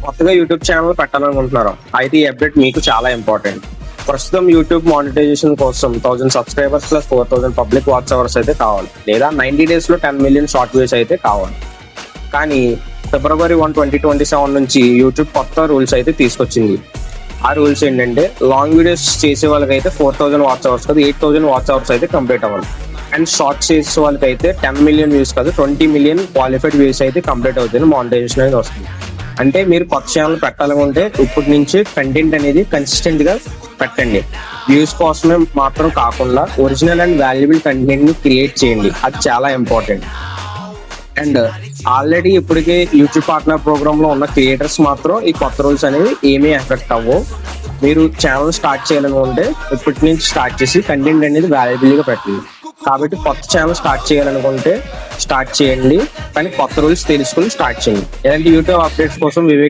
కొత్తగా YouTube channel పెట్టాలనుకుంటున్నారు అయితే ఈ అప్డేట్ మీకు చాలా ఇంపార్టెంట్. ప్రస్తుతం యూట్యూబ్ మానిటైజేషన్ కోసం 1000 subscribers plus 4000 public watch hours అయితే కావాలి, లేదా 90 days లో 10 million షార్ట్ వ్యూస్ అయితే కావాలి. కానీ February 1, 2027 నుంచి యూట్యూబ్ కొత్త రూల్స్ అయితే తీసుకొచ్చింది. ఆ రూల్స్ ఏంటంటే లాంగ్ వీడియోస్ చేసే వాళ్ళకైతే 4000 వాచ్ అవర్స్ కాదు 8000 వాచ్ అవర్స్ అయితే కంప్లీట్ అవ్వాలి. అండ్ షార్ట్ చేసే వాళ్ళకైతే 10 million వ్యూస్ కాదు 20 million క్వాలిఫైడ్ వ్యూస్ అయితే కంప్లీట్ అవుతుంది, మానిటైజేషన్ అనేది వస్తుంది. అంటే మీరు కొత్త ఛానల్ పెట్టాలనుకుంటే ఇప్పటి నుంచి కంటెంట్ అనేది కన్సిస్టెంట్ గా పెట్టండి. వ్యూస్ కోసమే మాత్రం కాకుండా ఒరిజినల్ అండ్ వాల్యుబుల్ కంటెంట్ ని క్రియేట్ చేయండి, అది చాలా ఇంపార్టెంట్. అండ్ ఆల్రెడీ ఇప్పటికే యూట్యూబ్ పార్ట్నర్ ప్రోగ్రామ్ లో ఉన్న క్రియేటర్స్ మాత్రం ఈ కొత్త రూల్స్ అనేవి ఏమీ ఎఫెక్ట్ అవ్వవు. మీరు ఛానల్ స్టార్ట్ చేయాలనుకుంటే ఇప్పటి నుంచి స్టార్ట్ చేసి కంటెంట్ అనేది వాల్యుబుల్ గా పెట్టండి. కాబట్టి కొత్త ఛానల్ స్టార్ట్ చేయాలనుకుంటే స్టార్ట్ చేయండి, కానీ కొత్త రూల్స్ తెలుసుకుని స్టార్ట్ చేయండి. ఇలాంటి యూట్యూబ్ అప్డేట్స్ కోసం వివేక్